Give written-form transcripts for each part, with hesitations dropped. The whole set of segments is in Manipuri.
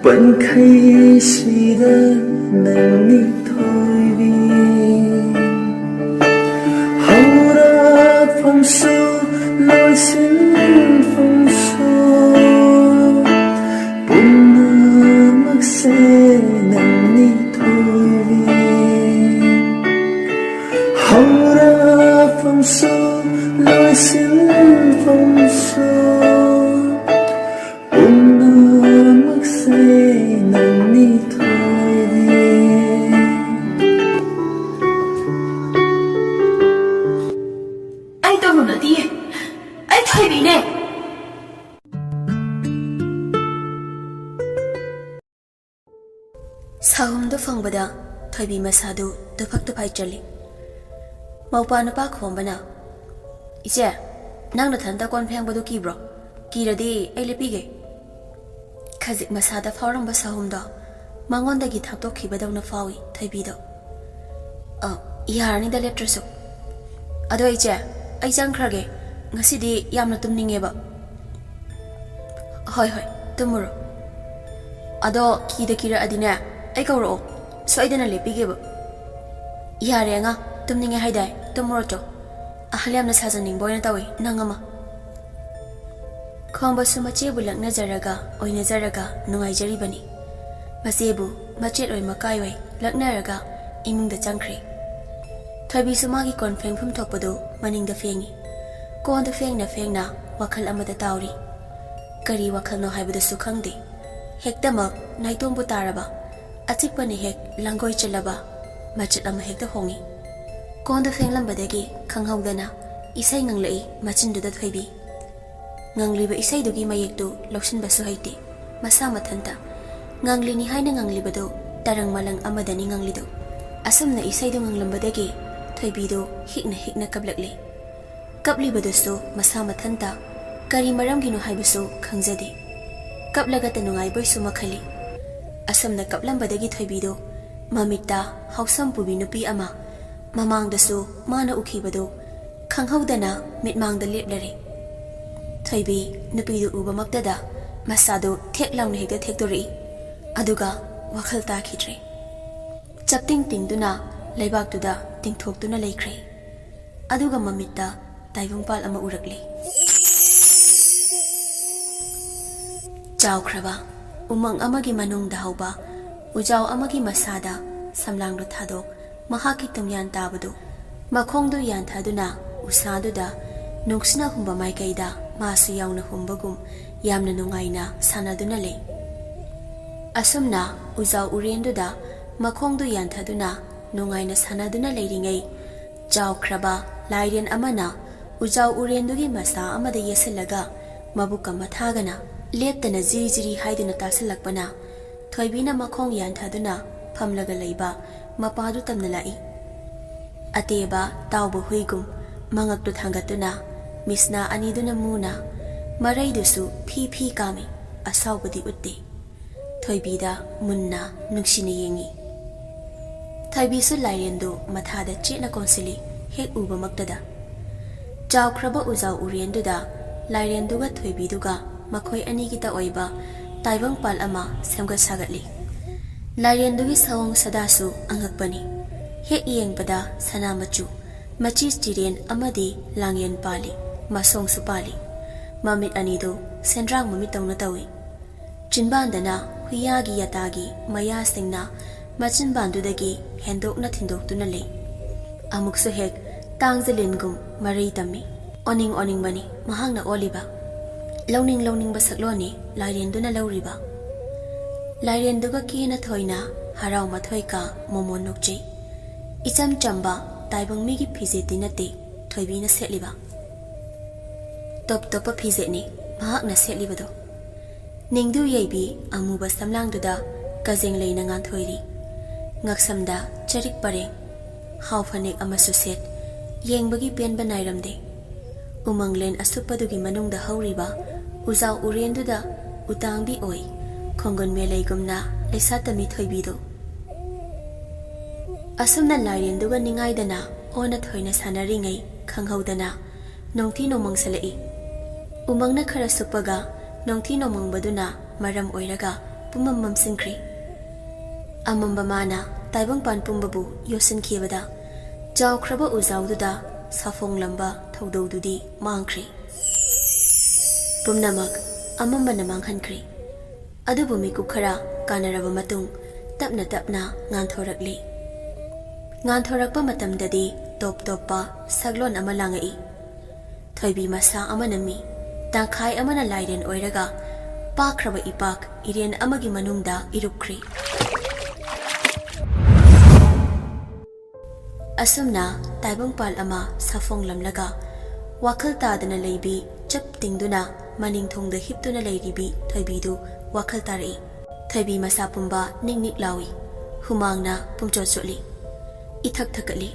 ꯄꯟꯈꯩꯁꯤꯗ ꯅꯪꯅꯤ ꯊꯣꯏꯕꯤ ꯍꯧꯔꯛꯐꯝꯁꯨ ꯂꯣꯏꯁꯤꯟꯐꯝꯁꯨ ꯄꯨꯝꯅꯃꯛꯁꯦ ꯅꯪꯅꯤ ꯊꯣꯏꯕꯤ ꯍꯧꯔꯛꯐꯝꯁꯨ ꯂꯣꯏꯁꯤꯟꯐꯝꯁꯨ ꯄꯨꯝꯅꯃꯛꯁꯦ ꯅꯪꯅꯤ ꯊꯣꯏꯕꯤ ꯑꯩ ꯇꯧꯔꯨꯅꯗꯤꯌꯦ ꯑꯩ ꯊꯣꯏꯕꯤꯅꯦ ꯁꯥꯍꯨꯝꯗꯨ ꯐꯪꯕꯗ ꯊꯣꯏꯕꯤ ꯃꯁꯥꯗꯨ ꯇꯨꯐꯛ ꯇꯨꯐꯥꯏ ꯆꯜꯂꯤ ꯃꯧꯄꯥ ꯅꯨꯄꯥ ꯈꯣꯝꯕꯅ ꯏꯆꯦ ꯅꯪ ꯅꯊꯟꯇ ꯀꯣꯟ ꯐꯦꯡꯕꯗꯨ ꯀꯤꯕ꯭ꯔꯣ ꯀꯤꯔꯗꯤ ꯑꯩ ꯂꯦꯞꯄꯤꯒꯦ ꯈꯖꯤꯛ ꯃꯁꯥꯗ ꯐꯥꯎꯔꯝꯕ ꯁꯥꯍꯨꯝꯗꯣ ꯃꯉꯣꯟꯗꯒꯤ ꯊꯥꯞꯇꯣꯛꯈꯤꯕꯗꯧꯅ ꯐꯥꯎꯏ ꯊꯣꯏꯕꯤꯗꯣ ꯌꯥꯔꯅꯤꯗ ꯂꯦꯞꯇ꯭ꯔꯁꯨ ꯑꯗꯣ ꯏꯆꯦ ꯑꯩ ꯆꯪꯈ꯭ꯔꯒꯦ ꯉꯁꯤꯗꯤ ꯌꯥꯝꯅ ꯇꯨꯝꯅꯤꯡꯉꯦꯕ ꯍꯣꯏ ꯍꯣꯏ ꯇꯨꯝꯃꯨꯔꯣ ꯑꯗꯣ ꯀꯤꯔꯛꯑꯗꯤꯅꯦ ꯑꯩ ꯀꯧꯔꯛꯑꯣ ꯁꯣꯏꯗꯅ ꯂꯦꯞꯄꯤꯒꯦꯕ ꯌꯥꯔꯦ ꯑꯉꯥꯡ ꯇꯨꯝꯅꯤꯡꯉꯦ ꯍꯥꯏꯗꯥꯏ ꯇꯨꯝꯃꯨꯔꯣ ꯆꯣ ꯑꯍꯜ ꯌꯥꯝꯅ ꯁꯥꯖꯅꯤꯡꯕ ꯑꯣꯏꯅ ꯇꯧꯏ ꯅꯪ ꯑꯃ ꯈꯣꯝꯕꯁꯨ ꯃꯆꯦꯕꯨ ꯂꯛꯅꯖꯔꯒ ꯑꯣꯏꯅꯖꯔꯒ ꯅꯨꯡꯉꯥꯏꯖꯔꯤꯕꯅꯤ ꯃꯆꯦꯕꯨ ꯃꯆꯦꯠ ꯑꯣꯏ ꯃꯀꯥꯏ ꯑꯣꯏ ꯂꯛꯅꯔꯒ ꯏꯃꯨꯡꯗ ꯆꯪꯈ꯭ꯔꯦ ꯊꯣꯏꯕꯤꯁꯨ ꯃꯥꯒꯤ ꯀꯣꯟ ꯐꯦꯡꯐꯝ ꯊꯣꯛꯄꯗꯨ ꯃꯅꯤꯡꯗ ꯐꯦꯡꯉꯤ ꯀꯣꯟꯗꯨ ꯐꯦꯡꯅ ꯐꯦꯡꯅ ꯋꯥꯈꯜ ꯑꯃꯗ ꯇꯥꯎꯔꯤ ꯀꯔꯤ ꯋꯥꯈꯜꯅꯣ ꯍꯥꯏꯕꯗꯨꯁꯨ ꯈꯪꯗꯦ ꯍꯦꯛꯇꯃꯛ ꯅꯥꯏꯇꯣꯝꯕꯨ ꯇꯥꯔꯕ ꯑꯆꯤꯛꯄꯅ ꯍꯦꯛ ꯂꯥꯡꯒꯣꯏ ꯆꯠꯂꯕ ꯃꯆꯠ ꯑꯃ ꯍꯦꯛꯇ ꯍꯣꯡꯉꯤ ꯀꯣꯟꯗꯨ ꯐꯦꯡꯂꯝꯕꯗꯒꯤ ꯈꯪꯍꯧꯗꯅ ꯏꯁꯩ ꯉꯪꯂꯛꯏ ꯃꯆꯤꯟꯗꯨꯗ ꯊꯣꯏꯕꯤ ꯉꯪꯂꯤꯕ ꯏꯁꯩꯗꯨꯒꯤ ꯃꯌꯦꯛꯇꯨ ꯂꯧꯁꯤꯟꯕꯁꯨ ꯍꯩꯇꯦ ꯃꯁꯥ ꯃꯊꯟꯇ ꯉꯪꯂꯤꯅꯤ ꯍꯥꯏꯅ ꯉꯪꯂꯤꯕꯗꯨ ꯇꯔꯪ ꯃꯂꯪ ꯑꯃꯗꯅꯤ ꯉꯪꯂꯤꯗꯨ ꯑꯁꯨꯝꯅ ꯏꯁꯩꯗꯨ ꯉꯪꯂꯝꯕꯗꯒꯤ ꯊꯣꯏꯕꯤꯗꯨ ꯍꯤꯛꯅ ꯀꯞꯂꯛꯂꯤ ꯀꯞꯂꯤꯕꯗꯨꯁꯨ ꯃꯁꯥ ꯃꯊꯟꯇ ꯀꯔꯤ ꯃꯔꯝꯒꯤꯅꯣ ꯍꯥꯏꯕꯁꯨ ꯈꯪꯖꯗꯦ ꯀꯞꯂꯒꯇ ꯅꯨꯡꯉꯥꯏꯕꯣꯏꯁꯨ ꯃꯈꯜꯂꯤ ꯑꯁꯨꯝꯅ ꯀꯞꯂꯝꯕꯗꯒꯤ ꯊꯣꯏꯕꯤꯗꯨ ꯃꯃꯤꯠꯇ ꯍꯥꯎꯁꯝ ꯄꯨꯕꯤ ꯅꯨꯄꯤ ꯑꯃ ꯃꯃꯥꯡꯗꯁꯨ ꯃꯥꯅ ꯎꯈꯤꯕꯗꯨ ꯈꯪꯍꯧꯗꯅ ꯃꯤꯠꯃꯥꯡꯗ ꯂꯦꯞꯂꯔꯦ ꯊꯣꯏꯕꯤ ꯅꯨꯄꯤꯗꯨ ꯎꯕꯃꯛꯇꯗ ꯃꯁꯥꯗꯨ ꯊꯦꯛ ꯂꯥꯎꯅ ꯍꯦꯛꯇ ꯊꯦꯛꯇꯣꯔꯛꯏ ꯑꯗꯨꯒ ꯋꯥꯈꯜ ꯇꯥꯈꯤꯗ꯭ꯔꯦ ꯆꯞꯇꯤꯡ ꯇꯤꯡꯗꯨꯅ ꯂꯩꯕꯥꯛꯇꯨꯗ ꯇꯤꯡꯊꯣꯛꯇꯨꯅ ꯂꯩꯈ꯭ꯔꯦ ꯑꯗꯨꯒ ꯃꯃꯤꯠꯇ ꯇꯥꯏꯕꯪꯄꯥꯜ ꯑꯃ ꯎꯔꯛꯂꯤ ꯆꯥꯎꯈ꯭ꯔꯕ ꯎꯃꯪ ꯑꯃꯒꯤ ꯃꯅꯨꯡꯗ ꯍꯧꯕ ꯎꯖꯥꯎ ꯑꯃꯒꯤ ꯃꯁꯥꯗ ꯁꯝꯂꯥꯡꯗꯨ ꯊꯥꯗꯣꯛ ꯃꯍꯥꯛꯀꯤ ꯇꯨꯡꯌꯥꯟ ꯇꯥꯕꯗꯨ ꯃꯈꯣꯡꯗꯨ ꯌꯥꯟꯊꯗꯨꯅ ꯎꯁꯥꯗꯨꯗ ꯅꯨꯡꯁꯤꯅ ꯍꯨꯝꯕ ꯃꯥꯏꯀꯩꯗ ꯃꯥꯁꯨ ꯌꯥꯎꯅ ꯍꯨꯝꯕꯒꯨꯝ ꯌꯥꯝꯅ ꯅꯨꯡꯉꯥꯏꯅ ꯁꯥꯟꯅꯗꯨꯅ ꯂꯩ ꯑꯁꯨꯝꯅ ꯎꯖꯥꯎ ꯎꯔꯦꯟꯗꯨꯗ ꯃꯈꯣꯡꯗꯨ ꯌꯥꯟꯊꯗꯨꯅ ꯅꯨꯡꯉꯥꯏꯅ ꯁꯥꯟꯅꯗꯨꯅ ꯂꯩꯔꯤꯉꯩ ꯆꯥꯎꯈ꯭ꯔꯕ ꯂꯥꯏꯔꯦꯟ ꯑꯃꯅ ꯎꯖꯥꯎ ꯎꯔꯦꯟꯗꯨꯒꯤ ꯃꯁꯥ ꯑꯃꯗ ꯌꯦꯁꯤꯜꯂꯒ ꯃꯕꯨꯛꯀ ꯃꯊꯥꯒꯅ ꯂꯦꯞꯇꯅ ꯖꯤꯔꯤ ꯖꯤꯔꯤ ꯍꯥꯏꯗꯨꯅ ꯇꯥꯁꯤꯜꯂꯛꯄꯅ ꯊꯣꯏꯕꯤꯅ ꯃꯈꯣꯡ ꯌꯥꯟꯊꯗꯨꯅ ꯐꯝꯂꯒ ꯂꯩꯕ ꯃꯄꯥꯗꯨ ꯇꯝꯅ ꯂꯥꯛꯏ ꯑꯇꯦꯕ ꯇꯥꯎꯕ ꯍꯨꯏꯒꯨꯝ ꯃꯉꯛꯇꯨ ꯊꯥꯡꯒꯠꯇꯨꯅ ꯃꯤꯁꯅꯥ ꯑꯅꯤꯗꯨꯅ ꯃꯨꯅ ꯃꯔꯩꯗꯨꯁꯨ ꯐꯤ ꯀꯥꯝꯃꯤ ꯑꯁꯥꯎꯕꯗꯤ ꯎꯠꯇꯦ ꯊꯣꯏꯕꯤꯗ ꯃꯨꯟꯅ ꯅꯨꯡꯁꯤꯅ ꯌꯦꯡꯉꯤ ꯊꯣꯏꯕꯤꯁꯨ ꯂꯥꯏꯔꯦꯟꯗꯨ ꯃꯊꯥꯗ ꯆꯦꯠꯅ ꯀꯣꯟꯁꯤꯜꯂꯤ ꯍꯦꯛ ꯎꯕꯃꯛꯇꯗ ꯆꯥꯎꯈ꯭ꯔꯕ ꯎꯖꯥꯎ ꯎꯔꯦꯟꯗꯨꯗ ꯂꯥꯏꯔꯦꯟꯗꯨꯒ ꯊꯣꯏꯕꯤꯗꯨꯒ ꯃꯈꯣꯏ ꯑꯅꯤꯒꯤꯇ ꯑꯣꯏꯕ ꯇꯥꯏꯕꯪꯄꯥꯜ ꯑꯃ ꯁꯦꯝꯒꯠ ꯁꯥꯒꯠꯂꯤ ꯂꯥꯏꯔꯦꯟꯗꯨꯒꯤ ꯁꯑꯣꯡ ꯁꯥꯗꯥꯁꯨ ꯑꯉꯛꯄꯅꯤ ꯍꯦꯛ ꯌꯦꯡꯕꯗ ꯁꯅꯥ ꯃꯆꯨ ꯃꯆꯤ ꯆꯤꯔꯦꯟ ꯑꯃꯗꯤ ꯂꯥꯡꯌꯦꯟ ꯄꯥꯜꯂꯤ ꯃꯁꯣꯡꯁꯨ ꯄꯥꯜꯂꯤ ꯃꯃꯤꯠ ꯑꯅꯤꯗꯨ ꯁꯦꯟꯗ꯭ꯔꯥꯡ ꯃꯃꯤꯠ ꯇꯧꯅ ꯇꯧꯏ ꯆꯤꯟꯕꯥꯟꯗꯅ ꯍꯨꯏꯌꯥꯒꯤ ꯌꯥꯇꯥꯒꯤ ꯃꯌꯥꯁꯤꯡꯅ ꯃꯆꯤꯟꯕꯥꯟꯗꯨꯗꯒꯤ ꯍꯦꯟꯗꯣꯛꯅ ꯊꯤꯟꯗꯣꯛꯇꯨꯅ ꯂꯩ ꯑꯃꯨꯛꯁꯨ ꯍꯦꯛ ꯇꯥꯡꯖꯂꯤꯟꯒꯨꯝ ꯃꯔꯩ ꯇꯝꯃꯤ ꯑꯣꯅꯤꯡꯕꯅꯤ ꯃꯍꯥꯛꯅ ꯑꯣꯜꯂꯤꯕ ꯂꯧꯅꯤꯡꯕ ꯁꯛꯂꯣꯟꯅꯤ ꯂꯥꯏꯔꯦꯟꯗꯨꯅ ꯂꯧꯔꯤꯕ ꯂꯥꯏꯔꯦꯟꯗꯨꯒ ꯀꯦꯅ ꯊꯣꯏꯅ ꯍꯔꯥꯎ ꯃꯊꯣꯏꯀ ꯃꯣꯃꯣꯟ ꯅꯣꯛꯆꯩ ꯏꯆꯝ ꯆꯝꯕ ꯇꯥꯏꯕꯪ ꯃꯤꯒꯤ ꯐꯤꯖꯦꯠꯇꯤ ꯅꯠꯇꯦ ꯊꯣꯏꯕꯤꯅ ꯁꯦꯠꯂꯤꯕ ꯇꯣꯞ ꯇꯣꯞꯄ ꯐꯤꯖꯦꯠꯅꯤ ꯃꯍꯥꯛꯅ ꯁꯦꯠꯂꯤꯕꯗꯣ ꯅꯤꯡꯗꯨ ꯌꯩꯕꯤ ꯑꯃꯨꯕ ꯁꯝꯂꯥꯡꯗꯨꯗ ꯀꯖꯦꯡ ꯂꯩꯅ ꯉꯥꯟꯊꯣꯏꯔꯤ ꯉꯛꯁꯝꯗ ꯆꯔꯤꯛ ꯄꯔꯦꯡ ꯍꯥꯎ ꯐꯅꯦꯛ ꯑꯃꯁꯨ ꯁꯦꯠ ꯌꯦꯡꯕꯒꯤ ꯄꯦꯟꯕ ꯅꯥꯏꯔꯝꯗꯦ ꯎꯃꯪꯂꯦꯟ ꯑꯁꯨꯞꯄꯗꯨꯒꯤ ꯃꯅꯨꯡꯗ ꯍꯧꯔꯤꯕ ꯎꯖꯥꯎ ꯎꯔꯦꯟꯗꯨꯗ ꯎꯇꯥꯡꯕꯤ ꯑꯣꯏ ꯈꯣꯡꯒꯨꯟ ꯃꯦꯂꯩꯒꯨꯝꯅ ꯂꯩꯁꯥꯠꯇꯃꯤ ꯊꯣꯏꯕꯤꯗꯨ ꯑꯁꯨꯝꯅ ꯂꯥꯏꯔꯦꯟꯗꯨꯒ ꯅꯤꯡꯉꯥꯏꯗꯅ ꯑꯣꯟꯅ ꯊꯣꯏꯅ ꯁꯥꯟꯅꯔꯤꯉꯩ ꯈꯪꯍꯧꯗꯅ ꯅꯣꯡꯊꯤ ꯅꯣꯡꯃꯪꯁꯜꯂꯛꯏ ꯎꯃꯪꯅ ꯈꯔ ꯁꯨꯞꯄꯒ ꯅꯣꯡꯊꯤ ꯅꯣꯡꯃꯪꯕꯗꯨꯅ ꯃꯔꯝ ꯑꯣꯏꯔꯒ ꯄꯨꯝꯃꯝ ꯃꯝꯁꯤꯟꯈ꯭ꯔꯦ꯫ ꯑꯃꯝꯕ ꯃꯥꯅ ꯇꯥꯏꯕꯪꯄꯥꯟ ꯄꯨꯝꯕꯕꯨ ꯌꯣꯠꯁꯤꯟꯈꯤꯕꯗ ꯆꯥꯎꯈ꯭ꯔꯕ ꯎꯖꯥꯎꯗꯨꯗ ꯁꯥꯐꯣꯡꯂꯝꯕ ꯊꯧꯗꯧꯗꯨꯗꯤ ꯃꯥꯡꯈ꯭ꯔꯦ꯫ ꯄꯨꯝꯅꯃꯛ ꯑꯃꯝꯕꯅ ꯃꯥꯡꯍꯟꯈ꯭ꯔꯦ꯫ ꯑꯗꯨꯕꯨ ꯃꯤꯀꯨꯞ ꯈꯔ ꯀꯥꯟꯅꯔꯕ ꯃꯇꯨꯡ ꯇꯞꯅ ꯇꯞꯅ ꯉꯥꯟꯊꯣꯔꯛꯂꯤ꯫ ꯉꯥꯟꯊꯣꯔꯛꯄ ꯃꯇꯝꯗꯗꯤ ꯇꯣꯞ ꯇꯣꯞꯄ ꯁꯛꯂꯣꯟ ꯑꯃ ꯂꯥꯡꯉꯛꯏ꯫ ꯊꯣꯏꯕꯤ ꯃꯁꯥ ꯑꯃꯅ ꯃꯤ, ꯇꯪꯈꯥꯏ ꯑꯃꯅ ꯂꯥꯏꯔꯦꯟ ꯑꯣꯏꯔꯒ ꯄꯥꯛꯈ꯭ꯔꯕ ꯏꯄꯥꯛ ꯏꯔꯦꯟ ꯑꯃꯒꯤ ꯃꯅꯨꯡꯗ ꯏꯔꯨꯞꯈ꯭ꯔꯦ꯫ ꯑꯁꯨꯝꯅ ꯇꯥꯏꯕꯪꯄꯥꯜ ꯑꯃ ꯁꯥꯐꯣꯡꯂꯝꯂꯒ ꯋꯥꯈꯜ ꯇꯥꯗꯅ ꯂꯩꯕꯤ ꯆꯞ ꯇꯤꯡꯗꯨꯅ ꯃꯅꯤꯡꯊꯣꯡꯗ ꯍꯤꯞꯇꯨꯅ ꯂꯩꯔꯤꯕꯤ ꯊꯣꯏꯕꯤꯗꯨ ꯋꯥꯈꯜ ꯇꯥꯔꯛꯏ꯫ ꯊꯣꯏꯕꯤ ꯃꯁꯥ ꯄꯨꯝꯕ ꯅꯤꯛ ꯅꯤꯛ ꯂꯥꯎꯏ, ꯍꯨꯃꯥꯡꯅ ꯄꯨꯝꯆꯣꯠ ꯆꯣꯠꯂꯤ, ꯏꯊꯛ ꯊꯛꯀꯠꯂꯤ,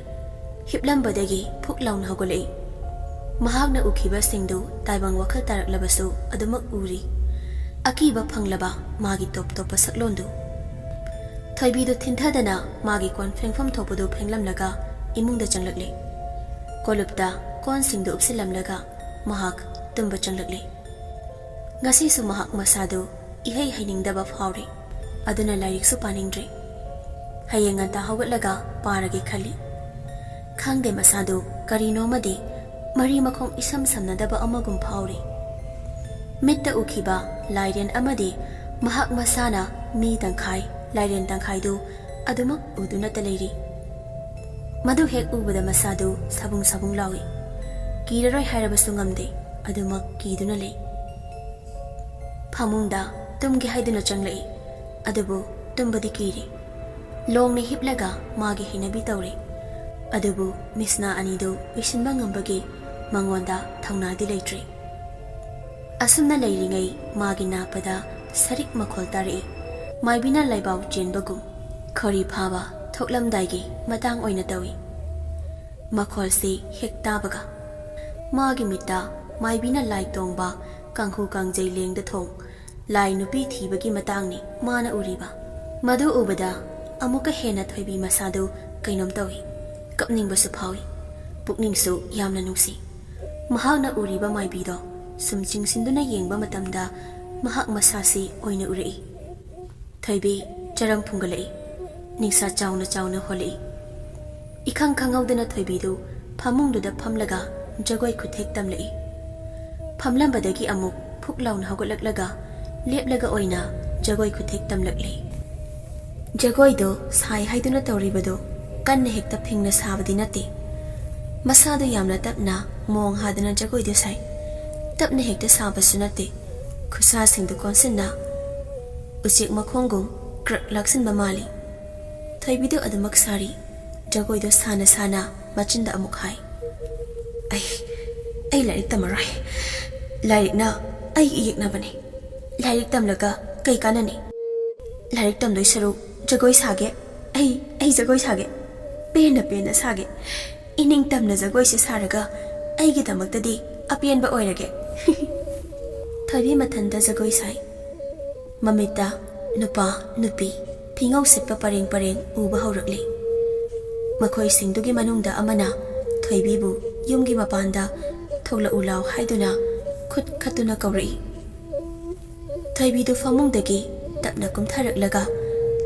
ꯍꯤꯞꯂꯝꯕꯗꯒꯤ ꯐꯨꯛ ꯂꯥꯎꯅ ꯍꯧꯒꯠꯂꯛꯏ꯫ ꯃꯍꯥꯛꯅ ꯎꯈꯤꯕꯁꯤꯡꯗꯨ ꯇꯥꯏꯕꯪ ꯋꯥꯈꯜ ꯇꯥꯔꯛꯂꯕꯁꯨ ꯑꯗꯨꯃꯛ ꯎꯔꯤ, ꯑꯀꯤꯕ ꯐꯪꯂꯕ ꯃꯥꯒꯤ ꯇꯣꯞ ꯇꯣꯞꯄ ꯁꯛꯂꯣꯟꯗꯨ꯫ ꯊꯣꯏꯕꯤꯗꯨ ꯊꯤꯟꯊꯗꯅ ꯃꯥꯒꯤ ꯀꯣꯟ ꯐꯦꯡꯐꯝ ꯊꯣꯛꯄꯗꯨ ꯐꯦꯡꯂꯝꯂꯒ ꯏꯃꯨꯡꯗ ꯆꯪꯂꯛꯂꯤ꯫ ꯀꯣꯂꯨꯞꯇ ꯀꯣꯟꯁꯤꯡꯗꯨ ꯎꯞꯁꯤꯜꯂꯝꯂꯒ ꯃꯍꯥꯛ ꯇꯨꯝꯕ ꯆꯪꯂꯛꯂꯤ꯫ ꯉꯁꯤꯁꯨ ꯃꯍꯥꯛ ꯃꯁꯥꯗꯨ ꯏꯍꯩ ꯍꯩꯅꯤꯡꯗꯕ ꯐꯥꯎꯔꯤ, ꯑꯗꯨꯅ ꯂꯥꯏꯔꯤꯛꯁꯨ ꯄꯥꯅꯤꯡꯗ꯭ꯔꯤ꯫ ꯍꯌꯦꯡ ꯉꯟꯇꯥ ꯍꯧꯒꯠꯂꯒ ꯄꯥꯔꯒꯦ ꯈꯜꯂꯤ꯫ ꯈꯪꯗꯦ ꯃꯁꯥꯗꯨ ꯀꯔꯤꯅꯣꯃꯗꯤ ꯃꯔꯤ ꯃꯈꯣꯡ ꯏꯁꯝ ꯁꯝꯅꯗꯕ ꯑꯃꯒꯨꯝ ꯐꯥꯎꯔꯤ꯫ ꯃꯤꯠꯇ ꯎꯈꯤꯕ ꯂꯥꯏꯔꯦꯟ ꯑꯃꯗꯤ ꯃꯍꯥꯛ ꯃꯁꯥꯅ ꯃꯤ ꯇꯪꯈꯥꯏ ꯂꯥꯏꯔꯦꯟ ꯇꯪꯈꯥꯏꯗꯨ ꯑꯗꯨꯃꯛ ꯎꯗꯨꯅꯇ ꯂꯩꯔꯤ꯫ ꯃꯗꯨ ꯍꯦꯛ ꯎꯕꯗ ꯃꯁꯥꯗꯨ ꯁꯥꯕꯨꯡ ꯁꯥꯕꯨꯡ ꯂꯥꯎꯏ꯫ ꯀꯤꯔꯔꯣꯏ ꯍꯥꯏꯔꯕꯁꯨ ꯉꯝꯗꯦ, ꯑꯗꯨꯃꯛ ꯀꯤꯗꯨꯅ ꯂꯩ꯫ ꯐꯃꯨꯡꯗ ꯇꯨꯝꯒꯦ ꯍꯥꯏꯗꯨꯅ ꯆꯪꯂꯛꯏ, ꯑꯗꯨꯕꯨ ꯇꯨꯝꯕꯗꯤ ꯀꯤꯔꯤ꯫ ꯂꯣꯡꯅ ꯍꯤꯞꯂꯒ ꯃꯥꯒꯤ ꯍꯩꯅꯕꯤ ꯇꯧꯔꯤ, ꯑꯗꯨꯕꯨ ꯃꯤꯁꯅꯥ ꯑꯅꯤꯗꯨ ꯎꯏꯁꯤꯟꯕ ꯉꯝꯕꯒꯤ ꯃꯉꯣꯟꯗ ꯊꯧꯅꯥꯗꯤ ꯂꯩꯇ꯭ꯔꯤ꯫ ꯑꯁꯨꯝꯅ ꯂꯩꯔꯤꯉꯩ ꯃꯥꯒꯤ ꯅꯥꯄꯗ ꯁꯔꯤꯛ ꯃꯈꯣꯜ ꯇꯥꯔꯛꯏ, ꯃꯥꯏꯕꯤꯅ ꯂꯩꯕꯥꯎ ꯆꯦꯟꯕꯒꯨꯝ꯫ ꯈꯧꯔꯤ ꯐꯥꯕ ꯊꯣꯛꯂꯝꯗꯥꯏꯒꯤ ꯃꯇꯥꯡ ꯑꯣꯏꯅ ꯇꯧꯏ꯫ ꯃꯈꯣꯜꯁꯤ ꯍꯦꯛ ꯇꯥꯕꯒ ꯃꯥꯒꯤ ꯃꯤꯠꯇ ꯃꯥꯏꯕꯤꯅ ꯂꯥꯏ ꯇꯣꯡꯕ ꯀꯥꯡꯍꯨ ꯀꯥꯡꯖꯩ ꯂꯦꯡꯗ ꯊꯣꯡ ꯂꯥꯏ ꯅꯨꯄꯤ ꯊꯤꯕꯒꯤ ꯃꯇꯥꯡꯅꯤ ꯃꯥꯅ ꯎꯔꯤꯕ꯫ ꯃꯗꯨ ꯎꯕꯗ ꯑꯃꯨꯛꯀ ꯍꯦꯟꯅ ꯊꯣꯏꯕꯤ ꯃꯁꯥꯗꯨ ꯀꯩꯅꯣꯝ ꯇꯧꯏ, ꯀꯞꯅꯤꯡꯕꯁꯨ ꯐꯥꯎꯏ, ꯄꯨꯛꯅꯤꯡꯁꯨ ꯌꯥꯝꯅ ꯅꯨꯡꯁꯤ꯫ ꯃꯍꯥꯛꯅ ꯎꯔꯤꯕ ꯃꯥꯏꯕꯤꯗꯣ ꯁꯨꯝ ꯆꯤꯡꯁꯤꯟꯗꯨꯅ ꯌꯦꯡꯕ ꯃꯇꯝꯗ ꯃꯍꯥꯛ ꯃꯁꯥꯁꯤ ꯑꯣꯏꯅ ꯎꯔꯛꯏ꯫ ꯊꯣꯏꯕꯤ ꯆꯔꯝ ꯐꯨꯡꯒꯠꯂꯛꯏ, ꯅꯤꯡꯁꯥ ꯆꯥꯎꯅ ꯆꯥꯎꯅ ꯍꯣꯜꯂꯛꯏ꯫ ꯏꯈꯪ ꯈꯪꯍꯧꯗꯅ ꯊꯣꯏꯕꯤꯗꯨ ꯐꯃꯨꯡꯗꯨꯗ ꯐꯝꯂꯒ ꯖꯒꯣꯏ ꯈꯨꯠꯊꯦꯛ ꯇꯝꯂꯛꯏ꯫ ꯐꯝꯂꯝꯕꯗꯒꯤ ꯑꯃꯨꯛ ꯐꯨꯛ ꯂꯥꯎꯅ ꯍꯧꯒꯠꯂꯛꯂꯒ लेपलगा ओइना जगोई खुथेक तमलकली जगोईदो साई हाइदुना तौरिबदो कन्ना हेक्ता फिंगना साबदी नते मसादो यामना तपना मोंग हादना जगोईदो साई तपना हेक्ता साबसु नते खुसा सिंदु कोनसिना उचेक मखोंगुम क्रक लक्सिन बमाली थैबिदो अदमक सारी जगोईदो साना साना मचिंदा अमुक हाई आई लाइक तमराय लाइक ना आई इयकना बने लाइक तमलगा कई कानने लाइक तमदोय सरो जगोई सागे आई जगोई सागे पेन सागे इनिंग तमना जगोई से सारगा आईगी दमकतदी अपेनबा ओइरगे थबी मथंदा जगोई साई ममिता नुपा नुपी फिंगौ सेप्पा परेंग परेंग उबा हौरकली मखोई सिंदुगी मनुंगदा अमना थोइबीबु युमगी मपानदा थोगला उलाव हाइदुना खुद खतुना कौरई थोइबीदु फमुंगदगी तपना कुमथारकलगा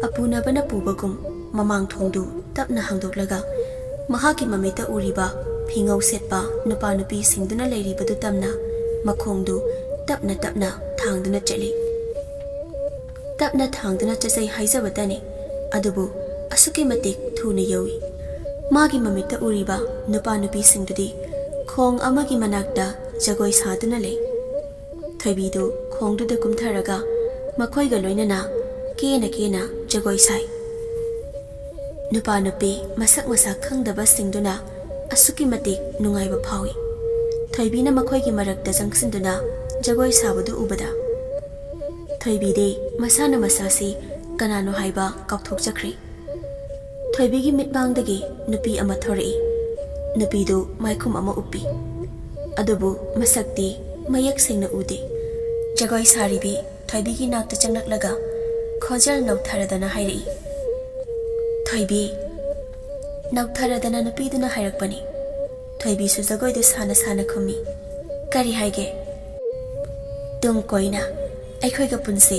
अपुनाबना पुबगुम ममांग थोंदु तपना हांदोकलगा महाकी ममिता उरिबा फिंगौ सेप्पा नुपा नुपी सिंदुना लेरिबदु तमना मखोंदु तपना तपना थांगदुना चली तपना थांगदुना चसै हाइजबतने अदुबु असुके मतिक थुना यौई मागी ममिता उरिबा नुपा नुपी सिंदुदी खोंग अमगी मनाकदा जगोई सादुना ले थोइबीदु खोंगदुदा कुमथारगा मखोइगा लोइनना केना केना जगोई साई नुपा नुपी मसक मसा खंगदबा सिंदुना असुकी मतिक नुंगाइबा फावी थोइबीना मखोइगी मरकदा जंगसिंदुना जगोई साबदु उबदा थोइबीदे मसाना मसासी कनानो हाइबा काउथोकजख्री थोइबीगी मिटबांगदगी नुपी अमा थोरई नुपीदु माइखुम अमा उप्पी अदुबु मसक्ती मयक सेंगना उदे जगोई सारीबी थोइबीगी नाकता चंगलकलगा खोजल नौथारदना हाइरई थोइबी नौथारदना नुपीदुना हाइरकपनी थोइबीसु जगोईदु साना साना खुमी करी हाइगे तुम कोइना अखोइगा पुनसे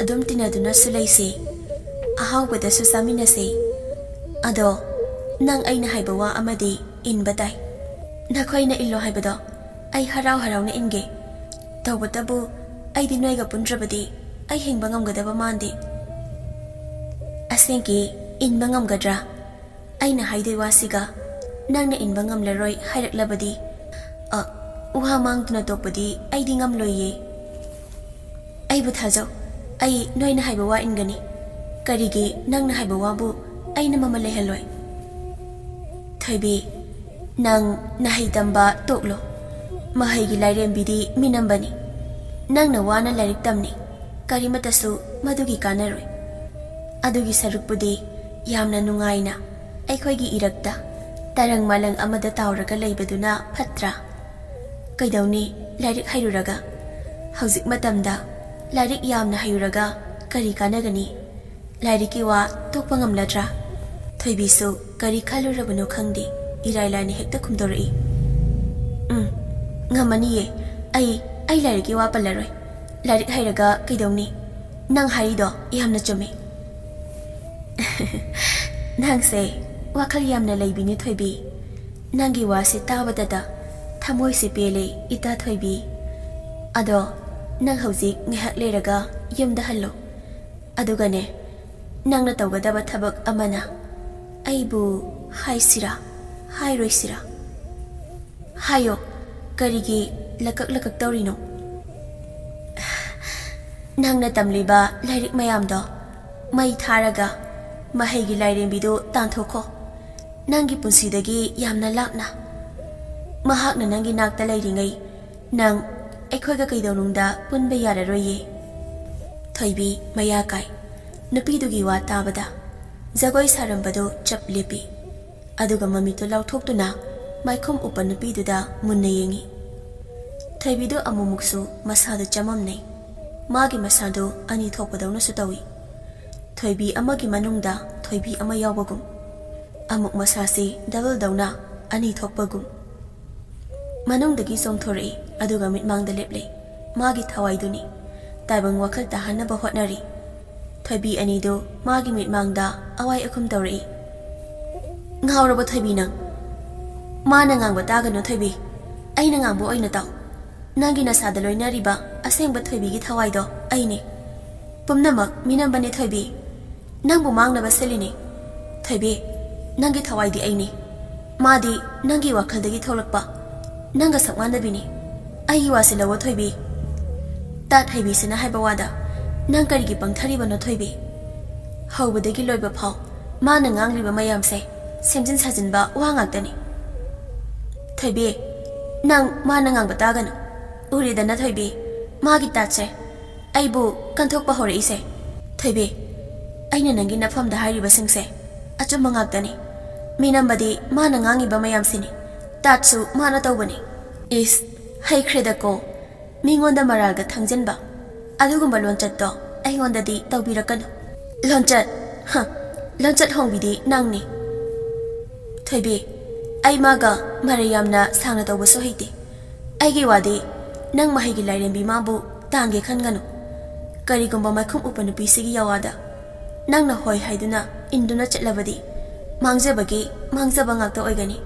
ꯑꯗꯨꯝ ꯇꯤꯟꯅꯗꯨꯅꯁꯨ ꯂꯩꯁꯤ, ꯑꯍꯥꯎꯕꯗꯁꯨ ꯆꯥꯃꯤꯟꯅꯁꯤ. ꯑꯗꯣ ꯅꯪ ꯑꯩꯅ ꯍꯥꯏꯕ ꯋꯥ ꯑꯃꯗꯤ ꯏꯟꯕ ꯇꯥꯏ. ꯅꯈꯣꯏꯅ ꯏꯜꯂꯣ ꯍꯥꯏꯕꯗꯣ ꯑꯩ ꯍꯔꯥꯎ ꯍꯔꯥꯎꯅ ꯏꯟꯒꯦ. ꯇꯧꯕꯇꯕꯨ ꯑꯩꯗꯤ ꯅꯣꯏꯒ ꯄꯨꯟꯗ꯭ꯔꯕꯗꯤ ꯑꯩ ꯍꯤꯡꯕ ꯉꯝꯒꯗꯕ ꯃꯥꯟꯗꯦ. ꯑꯁꯦꯡꯀꯤ ꯏꯟꯕ ꯉꯝꯒꯗ꯭ꯔꯥ? ꯑꯩꯅ ꯍꯥꯏꯗꯣꯏ ꯋꯥꯁꯤꯒ ꯅꯪꯅ ꯏꯟꯕ ꯉꯝꯂꯔꯣꯏ ꯍꯥꯏꯔꯛꯂꯕꯗꯤ ꯋꯥ ꯃꯥꯡꯗꯨꯅ ꯇꯣꯛꯄꯗꯤ ꯑꯩꯗꯤ ꯉꯝꯂꯣꯏꯌꯦ. ꯑꯩꯕꯨ ꯊꯥꯖꯧ, ꯑꯩ ꯅꯣꯏꯅ ꯍꯥꯏꯕ ꯋꯥ ꯏꯟꯒꯅꯤ. ꯀꯔꯤꯒꯤ ꯅꯪꯅ ꯍꯥꯏꯕ ꯋꯥꯕꯨ ꯑꯩꯅ ꯃꯃꯜ ꯂꯩꯍꯜꯂꯣꯏ? ꯊꯣꯏꯕꯤ, ꯅꯪ ꯅꯍꯩ ꯇꯝꯕ ꯇꯣꯛꯂꯣ. ꯃꯍꯩꯒꯤ ꯂꯥꯏꯔꯦꯝꯕꯤꯗꯤ ꯃꯤꯅꯝꯕꯅꯤ. ꯅꯪꯅ ꯋꯥꯅ ꯂꯥꯏꯔꯤꯛ ꯇꯝꯅꯤ, ꯀꯔꯤꯃꯠꯇꯁꯨ ꯃꯗꯨꯒꯤ ꯀꯥꯟꯅꯔꯣꯏ. ꯑꯗꯨꯒꯤ ꯁꯔꯨꯛꯄꯨꯗꯤ ꯌꯥꯝꯅ ꯅꯨꯡꯉꯥꯏꯅ ꯑꯩꯈꯣꯏꯒꯤ ꯏꯔꯛꯇ ꯇꯔꯪ ꯃꯥꯂꯪ ꯑꯃꯗ ꯇꯥꯎꯔꯒ ꯂꯩꯕꯗꯨꯅ ꯐꯠꯇ꯭ꯔꯥ? ꯀꯩꯗꯧꯅꯤ ꯂꯥꯏꯔꯤꯛ ꯍꯩꯔꯨꯔꯒ? ꯍꯧꯖꯤꯛ ꯃꯇꯝꯗ ꯂꯥꯏꯔꯤꯛ ꯌꯥꯝꯅ ꯍꯩꯔꯨꯔꯒ ꯀꯔꯤ ꯀꯥꯟꯅꯒꯅꯤ? ꯂꯥꯏꯔꯤꯛꯀꯤ ꯋꯥ ꯇꯣꯛꯄ ꯉꯝꯂꯗ꯭ꯔꯥ? ꯊꯣꯏꯕꯤꯁꯨ ꯀꯔꯤ ꯈꯜꯂꯨꯔꯕꯅꯣ ꯈꯪꯗꯦ, ꯏꯔꯥꯏ ꯂꯥꯏꯅ ꯍꯦꯛꯇ ꯈꯨꯝꯗꯣꯔꯛꯏ. ꯉꯝꯃꯅꯤꯌꯦ. ꯑꯩ ꯂꯥꯏꯔꯤꯛꯀꯤ ꯋꯥ ꯄꯜꯂꯔꯣꯏ. ꯂꯥꯏꯔꯤꯛ ꯍꯩꯔꯒ ꯀꯩꯗꯧꯅꯤ? ꯅꯪ ꯍꯥꯏꯔꯤꯗꯣ ꯌꯥꯝꯅ ꯆꯨꯝꯃꯤ. ꯅꯪꯁꯦ ꯋꯥꯈꯜ ꯌꯥꯝꯅ ꯂꯩꯕꯤꯅꯤ ꯊꯣꯏꯕꯤ. ꯅꯪꯒꯤ ꯋꯥꯁꯦ ꯇꯥꯕꯗꯇ ꯊꯃꯣꯏꯁꯦ ꯄꯦꯜꯂꯦ ꯏꯇꯥ ꯊꯣꯏꯕꯤ. ꯑꯗꯣ ꯅꯪ ꯍꯧꯖꯤꯛ ꯉꯥꯏꯍꯥꯛ ꯂꯩꯔꯒ ꯌꯨꯝꯗ ꯍꯜꯂꯣ. ꯑꯗꯨꯒꯅꯦ, ꯅꯪꯅ ꯇꯧꯒꯗꯕ ꯊꯕꯛ ꯑꯃꯅ ꯑꯩꯕꯨ ꯍꯥꯏꯁꯤꯔꯥ ꯍꯥꯏꯔꯣꯏꯁꯤꯔꯥ? ꯍꯥꯏꯌꯣ, ꯀꯔꯤꯒꯤ ꯂꯀꯛ ꯇꯧꯔꯤꯅꯣ? ꯅꯪꯅ ꯇꯝꯂꯤꯕ ꯂꯥꯏꯔꯤꯛ ꯃꯌꯥꯝꯗꯣ ꯃꯩ ꯊꯥꯔꯒ ꯃꯍꯩꯒꯤ ꯂꯥꯏꯔꯦꯝꯕꯤꯗꯨ ꯇꯥꯟꯊꯣꯛꯈꯣ, ꯅꯪꯒꯤ ꯄꯨꯟꯁꯤꯗꯒꯤ ꯌꯥꯝꯅ ꯂꯥꯞꯅ. ꯃꯍꯥꯛꯅ ꯅꯪꯒꯤ ꯅꯥꯛꯇ ꯂꯩꯔꯤꯉꯩ ꯅꯪ ꯑꯩꯈꯣꯏꯒ ꯀꯩꯗꯧꯅꯨꯡꯗ ꯄꯨꯟꯕ ꯌꯥꯔꯔꯣꯏꯌꯦ. ꯊꯣꯏꯕꯤ ꯃꯌꯥ ꯀꯥꯏ. ꯅꯨꯄꯤꯗꯨꯒꯤ ꯋꯥ ꯇꯥꯕꯗ ꯖꯒꯣꯏ ꯁꯥꯔꯝꯕꯗꯨ ꯆꯞ ꯂꯦꯞꯄꯤ. ꯑꯗꯨꯒ ꯃꯃꯤꯠꯇꯨ ꯂꯥꯎꯊꯣꯛꯇꯨꯅ ꯃꯥꯏꯈꯨꯝ ꯎꯞꯄ ꯅꯨꯄꯤꯗꯨꯗ ꯃꯨꯟꯅ ꯌꯦꯡꯉꯤ. ꯊꯣꯏꯕꯤꯗꯨ ꯑꯃꯨꯛꯃꯨꯛꯁꯨ ꯃꯁꯥꯗꯨ ꯆꯃꯝꯅꯩ. ꯃꯥꯒꯤ ꯃꯁꯥꯗꯨ ꯑꯅꯤ ꯊꯣꯛꯄꯗꯧꯅꯁꯨ ꯇꯧꯏ. ꯊꯣꯏꯕꯤ ꯑꯃꯒꯤ ꯃꯅꯨꯡꯗ ꯊꯣꯏꯕꯤ ꯑꯃ ꯌꯥꯎꯕꯒꯨꯝ, ꯑꯃꯨꯛ ꯃꯁꯥꯁꯤ ꯗꯕꯜꯗꯧꯅ ꯑꯅꯤ ꯊꯣꯛꯄꯒꯨꯝ. ꯃꯅꯨꯡꯗꯒꯤ ꯆꯣꯡꯊꯣꯔꯛꯏ, ꯑꯗꯨꯒ ꯃꯤꯠꯃꯥꯡꯗ ꯂꯦꯞꯂꯦ. ꯃꯥꯒꯤ ꯊꯋꯥꯏꯗꯨꯅꯤ. ꯇꯥꯏꯕꯪ ꯋꯥꯈꯜ ꯇꯥꯍꯟꯅꯕ ꯍꯣꯠꯅꯔꯤ. ꯊꯣꯏꯕꯤ ꯑꯅꯤꯗꯨ ꯃꯥꯒꯤ ꯃꯤꯠꯃꯥꯡꯗ ꯑꯋꯥꯏ ꯑꯈꯨꯝ ꯇꯧꯔꯛꯏ. ꯉꯥꯎꯔꯕ ꯊꯣꯏꯕꯤ ꯅꯪ? ꯃꯥꯅ ꯉꯥꯡꯕ ꯇꯥꯒꯅꯨ ꯊꯣꯏꯕꯤ, ꯑꯩꯅ ꯉꯥꯡꯕ ꯑꯣꯏꯅ ꯇꯥꯎ. ꯅꯪꯒꯤ ꯅꯁꯥꯗ ꯂꯣꯏꯅꯔꯤꯕ ꯑꯁꯦꯡꯕ ꯊꯣꯏꯕꯤꯒꯤ ꯊꯋꯥꯏꯗꯣ ꯑꯩꯅꯤ. ꯄꯨꯝꯅꯃꯛ ꯃꯤꯅꯝꯕꯅꯤ ꯊꯣꯏꯕꯤ. ꯅꯪꯕꯨ ꯃꯥꯡꯅꯕ ꯁꯤꯜꯂꯤꯅꯤ. ꯊꯣꯏꯕꯤ, ꯅꯪꯒꯤ ꯊꯋꯥꯏꯗꯤ ꯑꯩꯅꯤ. ꯃꯥꯗꯤ ꯅꯪꯒꯤ ꯋꯥꯈꯜꯗꯒꯤ ꯊꯣꯛꯂꯛꯄ, ꯅꯪꯒ ꯁꯛ ꯃꯥꯟꯅꯕꯤꯅꯤ. ꯑꯩꯒꯤ ꯋꯥꯁꯤ ꯂꯧꯋꯣ ꯊꯣꯏꯕꯤ. ꯇꯥꯠ ꯍꯩꯕꯤꯁꯤꯅ ꯍꯥꯏꯕ ꯋꯥꯗ ꯅꯪ ꯀꯔꯤꯒꯤ ꯄꯪꯊꯔꯤꯕꯅꯣ ꯊꯣꯏꯕꯤ? ꯍꯧꯕꯗꯒꯤ ꯂꯣꯏꯕ ꯐꯥꯎ ꯃꯥꯅ ꯉꯥꯡꯂꯤꯕ ꯃꯌꯥꯝꯁꯦ ꯁꯦꯝꯖꯤꯟ ꯁꯥꯖꯤꯟꯕ ꯋꯥ ꯉꯥꯛꯇꯅꯤ. ꯊꯣꯏꯕꯤ, ꯅꯪ ꯃꯥꯅ ꯉꯥꯡꯕ ꯇꯥꯒꯅꯨ. ꯎꯔꯦꯗꯅ ꯊꯣꯏꯕꯤ, ꯃꯥꯒꯤ ꯇꯥꯠꯁꯦ ꯑꯩꯕꯨ ꯀꯟꯊꯣꯛꯄ ꯍꯧꯔꯛꯏꯁꯦ. ꯊꯣꯏꯕꯤ, ꯑꯩꯅ ꯅꯪꯒꯤ ꯅꯐꯝꯗ ꯍꯥꯏꯔꯤꯕꯁꯤꯡꯁꯦ ꯑꯆꯨꯝꯕ ꯉꯥꯛꯇꯅꯤ. ꯃꯤꯅꯝꯕꯗꯤ ꯃꯥꯅ ꯉꯥꯡꯉꯤꯕ ꯃꯌꯥꯝꯁꯤꯅꯤ. ꯇꯥꯠꯁꯨ ꯃꯥꯅ ꯇꯧꯕꯅꯤ. ꯏꯁ, ꯍꯩꯈ꯭ꯔꯦꯗꯀꯣ ꯃꯤꯉꯣꯟꯗ ꯃꯔꯥꯜꯒ ꯊꯪꯖꯤꯟꯕ. ꯑꯗꯨꯒꯨꯝꯕ ꯂꯣꯟꯆꯠꯇꯣ ꯑꯩꯉꯣꯟꯗꯗꯤ ꯇꯧꯕꯤꯔꯛꯀꯅꯨ. ꯂꯣꯟꯆꯠ? ꯂꯣꯟꯆꯠ ꯍꯣꯡꯕꯤꯗꯤ ꯅꯪꯅꯤ. ꯊꯣꯏꯕꯤ, ꯑꯩ ꯃꯥꯒ ꯃꯔꯩ ꯌꯥꯝꯅ ꯁꯥꯡꯅ ꯇꯧꯕꯁꯨ ꯍꯩꯇꯦ. ꯑꯩꯒꯤ ꯋꯥꯗꯤ ꯅꯪ ꯃꯍꯩꯒꯤ ꯂꯥꯏꯔꯦꯝꯕꯤ ꯃꯥꯕꯨ ꯇꯥꯟꯒꯦ ꯈꯟꯒꯅꯨ. ꯀꯔꯤꯒꯨꯝꯕ ꯃꯥꯏꯈꯨꯝ ꯎꯞꯄ ꯅꯨꯄꯤꯁꯤꯒꯤ ꯌꯥꯋꯥꯗ ꯅꯪꯅ ꯍꯣꯏ ꯍꯥꯏꯗꯨꯅ ꯏꯟꯗꯨꯅ ꯆꯠꯂꯕꯗꯤ ꯃꯥꯡꯖꯕꯒꯤ ꯃꯥꯡꯖꯕ ꯉꯥꯛꯇ ꯑꯣꯏꯒꯅꯤ.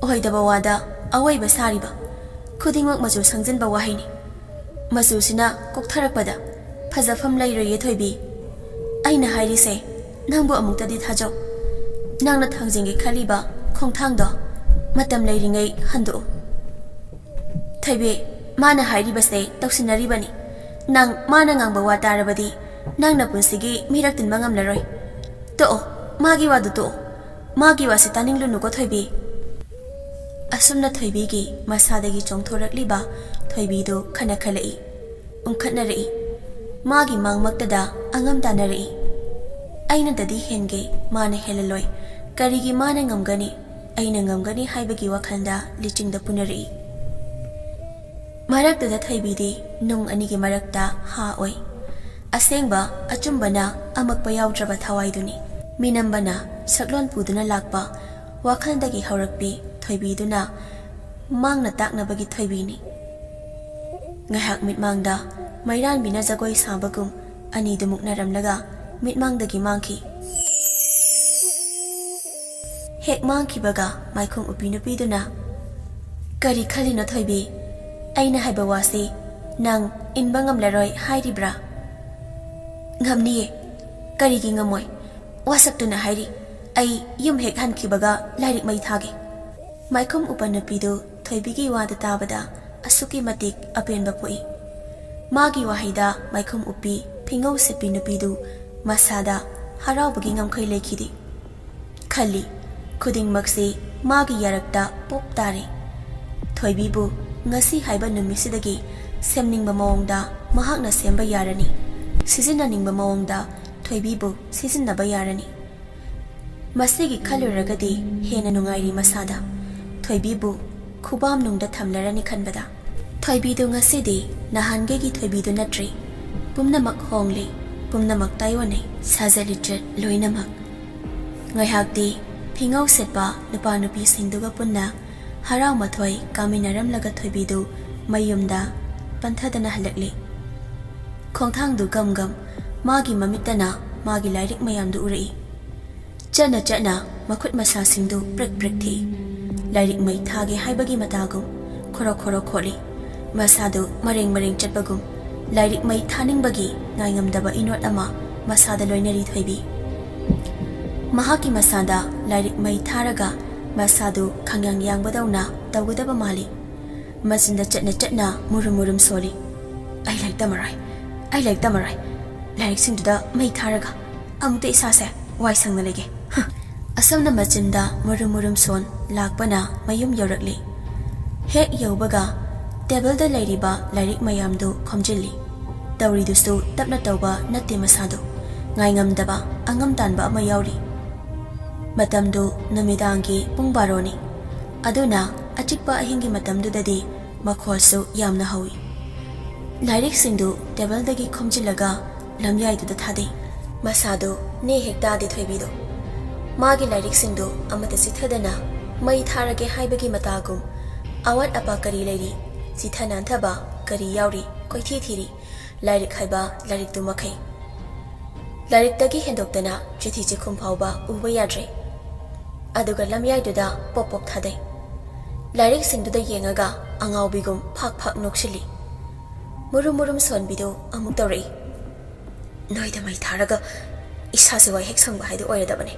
ꯑꯣꯏꯗꯕ ꯋꯥꯗ ꯑꯋꯣꯏꯕ ꯁꯥꯔꯤꯕ ꯈꯨꯗꯤꯡꯃꯛ ꯃꯆꯨ ꯁꯪꯖꯤꯟꯕ ꯋꯥꯍꯩꯅꯤ. ꯃꯆꯨꯁꯤꯅ ꯀꯣꯛꯊꯔꯛꯄꯗ ꯐꯖꯐꯝ ꯂꯩꯔꯣꯏꯌꯦ ꯊꯣꯏꯕꯤ. ꯑꯩꯅ ꯍꯥꯏꯔꯤꯁꯦ ꯅꯪꯕꯨ ꯑꯃꯨꯛꯇꯗꯤ ꯊꯥꯖꯧ. ꯅꯪꯅ ꯊꯥꯡꯖꯤꯡꯒꯦ ꯈꯜꯂꯤꯕ ꯈꯣꯡꯊꯥꯡꯗꯣ ꯃꯇꯝ ꯂꯩꯔꯤꯉꯩ ꯍꯟꯗꯣꯛꯎ. ꯊꯣꯏꯕꯤ, ꯃꯥꯅ ꯍꯥꯏꯔꯤꯕꯁꯦ ꯇꯧꯁꯤꯟꯅꯔꯤꯕꯅꯤ. ꯅꯪ ꯃꯥꯅ ꯉꯥꯡꯕ ꯋꯥ ꯇꯥꯔꯕꯗꯤ ꯅꯪꯅ ꯄꯨꯟꯁꯤꯒꯤ ꯃꯤꯔꯛ ꯇꯤꯟꯕ ꯉꯝꯂꯔꯣꯏ. ꯇꯣꯛꯑꯣ, ꯃꯥꯒꯤ ꯋꯥꯗꯨ ꯇꯣꯛꯑꯣ. ꯃꯥꯒꯤ ꯋꯥꯁꯤ ꯇꯥꯅꯤꯡꯂꯨꯅꯨꯀꯣ ꯊꯣꯏꯕꯤ. ꯑꯁꯨꯝꯅ ꯊꯣꯏꯕꯤꯒꯤ ꯃꯁꯥꯗꯒꯤ ꯆꯣꯡꯊꯣꯔꯛꯂꯤꯕ ꯊꯣꯏꯕꯤꯗꯨ ꯈꯟꯅꯈꯠꯂꯛꯏ, ꯎꯪꯈꯠꯅꯔꯛꯏ. ꯃꯥꯒꯤ ꯃꯥꯡꯃꯛꯇꯗ ꯑꯉꯝ ꯇꯥꯅꯔꯛꯏ. ꯑꯩꯅꯗꯗꯤ ꯍꯦꯟꯒꯦ, ꯃꯥꯅ ꯍꯦꯜꯂꯂꯣꯏ. ꯀꯔꯤꯒꯤ ꯃꯥꯅ ꯉꯝꯒꯅꯤ, ꯑꯩꯅ ꯉꯝꯒꯅꯤ ꯍꯥꯏꯕꯒꯤ ꯋꯥꯈꯜꯗ ꯂꯤꯆꯤꯡꯗ ꯄꯨꯅꯔꯛꯏ. ꯃꯔꯛꯇꯨꯗ ꯊꯣꯏꯕꯤꯗꯤ ꯅꯨꯡ ꯑꯅꯤꯒꯤ ꯃꯔꯛꯇ ꯍꯥ ꯑꯣꯏ. ꯑꯁꯦꯡꯕ ꯑꯆꯨꯝꯕꯅ ꯑꯃꯛꯄ ꯌꯥꯎꯗ꯭ꯔꯕ ꯊꯋꯥꯏꯗꯨꯅꯤ. ꯃꯤꯅꯝꯕꯅ ꯁꯛꯂꯣꯟ ꯄꯨꯗꯨꯅ ꯂꯥꯛꯄ ꯋꯥꯈꯜꯗꯒꯤ ꯍꯧꯔꯛꯄꯤ ꯊꯣꯏꯕꯤꯗꯨꯅ ꯃꯥꯡꯅ ꯇꯥꯛꯅꯕꯒꯤ ꯊꯣꯏꯕꯤꯅꯤ. ꯉꯥꯏꯍꯥꯛ ꯃꯤꯠꯃꯥꯡꯗ ꯃꯩꯔꯥꯟꯕꯤꯅ ꯖꯒꯣꯏ ꯁꯥꯕꯒꯨꯝ ꯑꯅꯤꯗꯨ ꯃꯨꯛꯅꯔꯝꯂꯒ ꯃꯤꯠꯃꯥꯡꯗꯒꯤ ꯃꯥꯡꯈꯤ꯫ ꯍꯦꯛ ꯃꯥꯡꯈꯤꯕꯒ ꯃꯥꯏꯈꯣꯡ ꯎꯞꯄꯤ ꯅꯨꯄꯤꯗꯨꯅ "ꯀꯔꯤ ꯈꯜꯂꯤꯅꯣ ꯊꯣꯏꯕꯤ? ꯑꯩꯅ ꯍꯥꯏꯕ ꯋꯥꯁꯤ ꯅꯪ ꯏꯟꯕ ꯉꯝꯂꯔꯣꯏ ꯍꯥꯏꯔꯤꯕ꯭ꯔꯥ?" "ꯉꯝꯅꯤꯌꯦ, ꯀꯔꯤꯒꯤ ꯉꯝꯃꯣꯏ? ꯋꯥꯁꯛꯇꯨꯅ ꯍꯥꯏꯔꯤ ꯑꯩ ꯌꯨꯝ ꯍꯦꯛ ꯍꯟꯈꯤꯕꯒ ꯂꯥꯏꯔꯤꯛ ꯃꯩ ꯊꯥꯒꯦ." ꯃꯥꯏꯈꯨꯝ ꯎꯞꯄ ꯅꯨꯄꯤꯗꯨ ꯊꯣꯏꯕꯤꯒꯤ ꯋꯥꯗꯨ ꯇꯥꯕꯗ ꯑꯁꯨꯛꯀꯤ ꯃꯇꯤꯛ ꯑꯄꯦꯟꯕ ꯄꯣꯛꯏ꯫ ꯃꯥꯒꯤ ꯋꯥꯍꯩꯗ ꯃꯥꯏꯈꯨꯝ ꯎꯞꯄꯤ ꯐꯤꯉꯧ ꯁꯦꯠꯄꯤ ꯅꯨꯄꯤꯗꯨ ꯃꯁꯥꯗ ꯍꯔꯥꯎꯕꯒꯤ ꯉꯝꯈꯩ ꯂꯩꯈꯤꯗꯦ꯫ ꯈꯜꯂꯤ ꯈꯨꯗꯤꯡꯃꯛꯁꯤ ꯃꯥꯒꯤ ꯌꯥꯔꯛꯇ ꯄꯣꯞ ꯇꯥꯔꯦ꯫ ꯊꯣꯏꯕꯤꯕꯨ ꯉꯁꯤ ꯍꯥꯏꯕ ꯅꯨꯃꯤꯠꯁꯤꯗꯒꯤ ꯁꯦꯝꯅꯤꯡꯕ ꯃꯑꯣꯡꯗ ꯃꯍꯥꯛꯅ ꯁꯦꯝꯕ ꯌꯥꯔꯅꯤ, ꯁꯤꯖꯤꯟꯅꯅꯤꯡꯕ ꯃꯑꯣꯡꯗ ꯊꯣꯏꯕꯤꯕꯨ ꯁꯤꯖꯤꯟꯅꯕ ꯌꯥꯔꯅꯤ꯫ ꯃꯁꯤꯒꯤ ꯈꯜꯂꯨꯔꯒꯗꯤ ꯍꯦꯟꯅ ꯅꯨꯡꯉꯥꯏꯔꯤ ꯃꯁꯥꯗ, ꯊꯣꯏꯕꯤꯕꯨ ꯈꯨꯕꯥꯝꯅꯨꯡꯗ ꯊꯝꯂꯔꯅꯤ ꯈꯟꯕꯗ꯫ ꯊꯣꯏꯕꯤꯗꯨ ꯉꯁꯤꯗꯤ ꯅꯍꯥꯟꯒꯩꯒꯤ ꯊꯣꯏꯕꯤꯗꯨ ꯅꯠꯇ꯭ꯔꯤ꯫ ꯄꯨꯝꯅꯃꯛ ꯍꯣꯡꯂꯤ, ꯄꯨꯝꯅꯃꯛ ꯇꯥꯏꯑꯣꯟꯅꯩ, ꯁꯥꯖꯠ ꯂꯤꯆꯠ ꯂꯣꯏꯅꯃꯛ꯫ ꯉꯥꯏꯍꯥꯛꯇꯤ ꯐꯤꯉꯧ ꯁꯦꯠꯄ ꯅꯨꯄꯥ ꯅꯨꯄꯤꯁꯤꯡꯗꯨꯒ ꯄꯨꯟꯅ ꯍꯔꯥꯎ ꯃꯊꯣꯏ ꯀꯥꯃꯤꯟꯅꯔꯝꯂꯒ ꯊꯣꯏꯕꯤꯗꯨ ꯃꯌꯨꯝꯗ ꯄꯟꯊꯗꯅ ꯍꯜꯂꯛꯂꯤ꯫ ꯈꯣꯡꯊꯥꯡꯗꯨ ꯒꯝ ꯒꯝ, ꯃꯥꯒꯤ ꯃꯃꯤꯠꯇꯅ ꯃꯥꯒꯤ ꯂꯥꯏꯔꯤꯛ ꯃꯌꯥꯝꯗꯨ ꯎꯔꯛꯏ꯫ ꯆꯠꯅ ꯆꯠꯅ ꯃꯈꯨꯠ ꯃꯁꯥꯁꯤꯡꯗꯨ ꯄ꯭ꯔꯤꯛ ꯄ꯭ꯔꯤꯛ ꯊꯤ꯫ ꯂꯥꯏꯔꯤꯛ ꯃꯩ ꯊꯥꯒꯦ ꯍꯥꯏꯕꯒꯤ ꯃꯇꯥꯒꯨꯝ ꯈꯣꯔꯣ ꯈꯣꯔꯣ ꯈꯣꯠꯂꯤ꯫ ꯃꯁꯥꯗꯨ ꯃꯔꯦꯡ ꯃꯔꯦꯡ ꯆꯠꯄꯒꯨꯝ ꯂꯥꯏꯔꯤꯛ ꯃꯩ ꯊꯥꯅꯤꯡꯕꯒꯤ ꯉꯥꯏꯉꯝꯗꯕ ꯏꯅꯣꯠ ꯑꯃ ꯃꯁꯥꯗ ꯂꯣꯏꯅꯔꯤ ꯊꯣꯏꯕꯤ꯫ ꯃꯍꯥꯛꯀꯤ ꯃꯁꯥꯗ ꯂꯥꯏꯔꯤꯛ ꯃꯩ ꯊꯥꯔꯒ ꯃꯁꯥꯗꯨ ꯈꯪꯌꯥꯡ ꯌꯥꯡꯕꯗꯧꯅ ꯇꯧꯒꯗꯕ ꯃꯥꯜꯂꯤ꯫ ꯃꯆꯤꯟꯗ ꯆꯠꯅ ꯆꯠꯅ ꯃꯨꯔꯨꯝ ꯃꯨꯔꯨꯝ ꯁꯣꯜꯂꯤ꯫ "ꯑꯩ ꯂꯥꯏꯔꯤꯛ ꯇꯝꯃꯔꯣꯏ, ꯑꯩ ꯂꯥꯏꯔꯤꯛ ꯇꯝꯃꯔꯣꯏ, ꯂꯥꯏꯔꯤꯛꯁꯤꯡꯗꯨꯗ ꯃꯩ ꯊꯥꯔꯒ ꯑꯃꯨꯛꯇ ꯏꯁꯥꯁꯦ ꯋꯥꯏ ꯁꯪꯅ ꯂꯩꯒꯦ." ꯑꯁꯨꯝꯅ ꯃꯆꯤꯟꯗ ꯃꯨꯔꯨꯝ ꯃꯨꯔꯨꯝ ꯁꯣꯟ ꯂꯥꯛꯄꯅ ꯃꯌꯨꯝ ꯌꯧꯔꯛꯂꯤ꯫ ꯍꯦꯛ ꯌꯧꯕꯒ ꯇꯦꯕꯜꯗ ꯂꯩꯔꯤꯕ ꯂꯥꯏꯔꯤꯛ ꯃꯌꯥꯝꯗꯨ ꯈꯣꯝꯖꯤꯜꯂꯤ꯫ ꯇꯧꯔꯤꯗꯨꯁꯨ ꯇꯞꯅ ꯇꯧꯕ ꯅꯠꯇꯦ ꯃꯁꯥꯗꯨ, ꯉꯥꯏꯉꯝꯗꯕ ꯑꯉꯝ ꯇꯥꯟꯕ ꯑꯃ ꯌꯥꯎꯔꯤ꯫ ꯃꯇꯝꯗꯨ ꯅꯨꯃꯤꯗꯥꯡꯒꯤ ꯄꯨꯡ 12ꯅꯤ꯫ ꯑꯗꯨꯅ ꯑꯆꯤꯛꯄ ꯑꯍꯤꯡꯒꯤ ꯃꯇꯝꯗꯨꯗꯗꯤ ꯃꯈꯣꯜꯁꯨ ꯌꯥꯝꯅ ꯍꯧꯏ꯫ ꯂꯥꯏꯔꯤꯛꯁꯤꯡꯗꯨ ꯇꯦꯕꯜꯗꯒꯤ ꯈꯣꯝꯖꯤꯜꯂꯒ ꯂꯝꯌꯥꯏꯗꯨꯗ ꯊꯥꯗꯩ꯫ ꯃꯁꯥꯗꯨ ꯅꯦ ꯍꯦꯛ ꯇꯥꯗꯦ ꯊꯣꯏꯕꯤꯗꯨ꯫ ꯃꯥꯒꯤ ꯂꯥꯏꯔꯤꯛꯁꯤꯡꯗꯨ ꯑꯃꯠꯇ ꯆꯤꯊꯗꯅ ꯃꯩ ꯊꯥꯔꯒꯦ ꯍꯥꯏꯕꯒꯤ ꯃꯇꯥꯒꯨꯝ ꯑꯋꯥꯠ ꯑꯄꯥ ꯀꯔꯤ ꯂꯩꯔꯤ, ꯆꯤꯊ ꯅꯥꯟꯊꯕ ꯀꯔꯤ ꯌꯥꯎꯔꯤ ꯀꯣꯏꯊꯤ ꯊꯤꯔꯤ ꯂꯥꯏꯔꯤꯛ ꯍꯥꯏꯕ ꯂꯥꯏꯔꯤꯛꯇꯨ ꯃꯈꯩ꯫ ꯂꯥꯏꯔꯤꯛꯇꯒꯤ ꯍꯦꯟꯗꯣꯛꯇꯅ ꯆꯤꯊꯤ ꯆꯤꯈꯨꯝ ꯐꯥꯎꯕ ꯎꯕ ꯌꯥꯗ꯭ꯔꯦ꯫ ꯑꯗꯨꯒ ꯂꯝꯌꯥꯏꯗꯨꯗ ꯄꯣꯞ ꯄꯣꯞ ꯊꯥꯗꯩ꯫ ꯂꯥꯏꯔꯤꯛꯁꯤꯡꯗꯨꯗ ꯌꯦꯡꯉꯒ ꯑꯉꯥꯎꯕꯤꯒꯨꯝ ꯐꯥꯛ ꯐꯥꯛ ꯅꯣꯛꯁꯤꯜꯂꯤ꯫ ꯃꯨꯔꯨꯝ ꯃꯨꯔꯨꯝ ꯁꯣꯟꯕꯤꯗꯨ ꯑꯃꯨꯛ ꯇꯧꯔꯛꯏ꯫ "ꯅꯣꯏꯗ ꯃꯩ ꯊꯥꯔꯒ ꯏꯁꯥꯁꯦ ꯋꯥꯏ ꯍꯦꯛ ꯁꯪꯕ ꯍꯥꯏꯗꯨ ꯑꯣꯏꯔꯗꯕꯅꯤ."